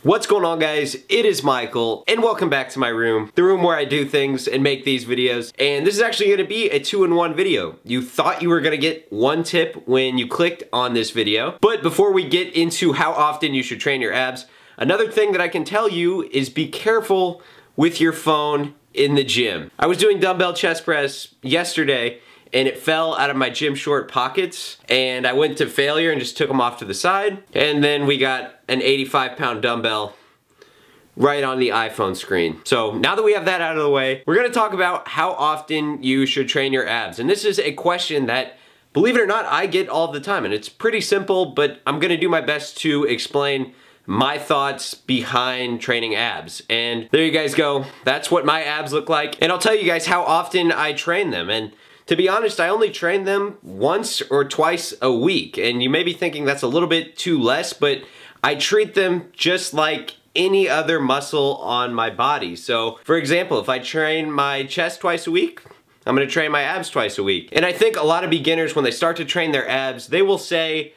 What's going on, guys? It is Michael and welcome back to my room, the room where I do things and make these videos. And this is actually going to be a 2-in-1 video. You thought you were going to get one tip when you clicked on this video, but before we get into how often you should train your abs, another thing that I can tell you is be careful with your phone in the gym. I was doing dumbbell chest press yesterday and it fell out of my gym short pockets and I went to failure and just took them off to the side, and then we got an 85-pound dumbbell right on the iPhone screen. So now that we have that out of the way, we're gonna talk about how often you should train your abs. And this is a question that, believe it or not, I get all the time, and it's pretty simple, but I'm gonna do my best to explain my thoughts behind training abs. And there you guys go. That's what my abs look like. And I'll tell you guys how often I train them. And to be honest, I only train them once or twice a week. And you may be thinking that's a little bit too less, but I treat them just like any other muscle on my body. So for example, if I train my chest twice a week, I'm gonna train my abs twice a week. And I think a lot of beginners, when they start to train their abs, they will say,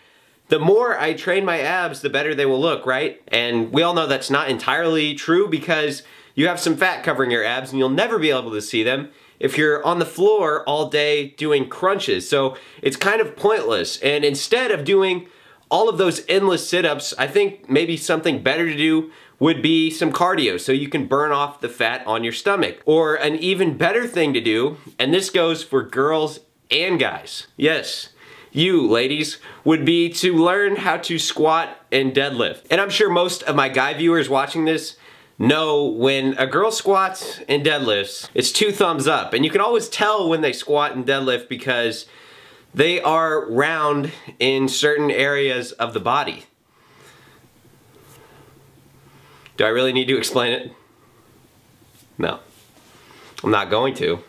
the more I train my abs, the better they will look, right? And we all know that's not entirely true, because you have some fat covering your abs and you'll never be able to see them if you're on the floor all day doing crunches. So it's kind of pointless. And instead of doing all of those endless sit-ups, I think maybe something better to do would be some cardio so you can burn off the fat on your stomach. Or an even better thing to do, and this goes for girls and guys, yes, you ladies, would be to learn how to squat and deadlift. And I'm sure most of my guy viewers watching this know when a girl squats and deadlifts, it's 2 thumbs up. And you can always tell when they squat and deadlift because they are round in certain areas of the body. Do I really need to explain it? No, I'm not going to.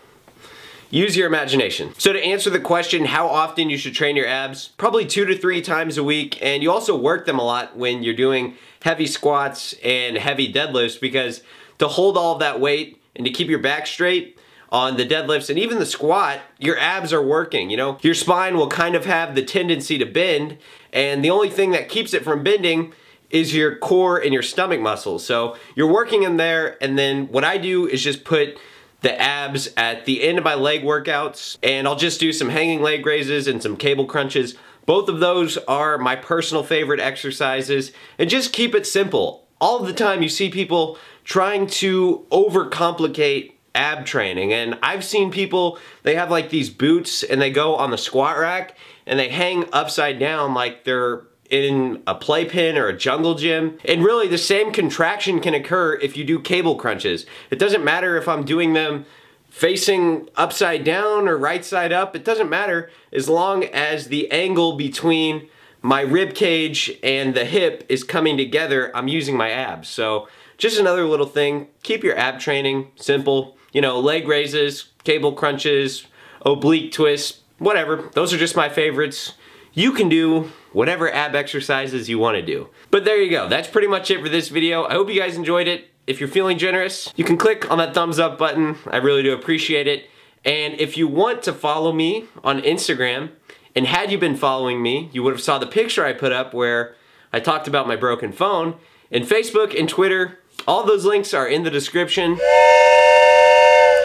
Use your imagination. So to answer the question, how often you should train your abs, probably 2 to 3 times a week. And you also work them a lot when you're doing heavy squats and heavy deadlifts, because to hold all of that weight and to keep your back straight on the deadlifts and even the squat, your abs are working, you know? Your spine will kind of have the tendency to bend, and the only thing that keeps it from bending is your core and your stomach muscles. So you're working in there, and then what I do is just put the abs at the end of my leg workouts, and I'll just do some hanging leg raises and some cable crunches. Both of those are my personal favorite exercises, and just keep it simple. All of the time you see people trying to overcomplicate ab training, and I've seen people, they have like these boots and they go on the squat rack and they hang upside down like they're in a playpen or a jungle gym. And really the same contraction can occur if you do cable crunches. It doesn't matter if I'm doing them facing upside down or right side up, it doesn't matter, as long as the angle between my rib cage and the hip is coming together, I'm using my abs. So just another little thing, keep your ab training simple. You know, leg raises, cable crunches, oblique twists, whatever. Those are just my favorites. You can do whatever ab exercises you want to do. But there you go, that's pretty much it for this video. I hope you guys enjoyed it. If you're feeling generous, you can click on that thumbs up button. I really do appreciate it. And if you want to follow me on Instagram, and had you been following me, you would have saw the picture I put up where I talked about my broken phone. And Facebook and Twitter, all those links are in the description.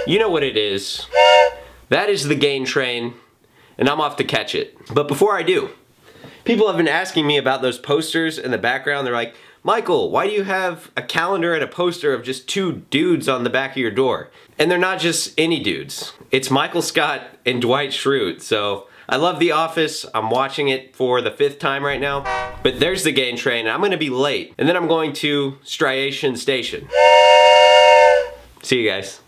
You know what it is. That is the Gain Train, and I'm off to catch it. But before I do, people have been asking me about those posters in the background. They're like, Michael, why do you have a calendar and a poster of just 2 dudes on the back of your door? And they're not just any dudes. It's Michael Scott and Dwight Schrute. So I love The Office. I'm watching it for the 5th time right now. But there's the Gain Train. I'm gonna be late. And then I'm going to Striation Station. See you guys.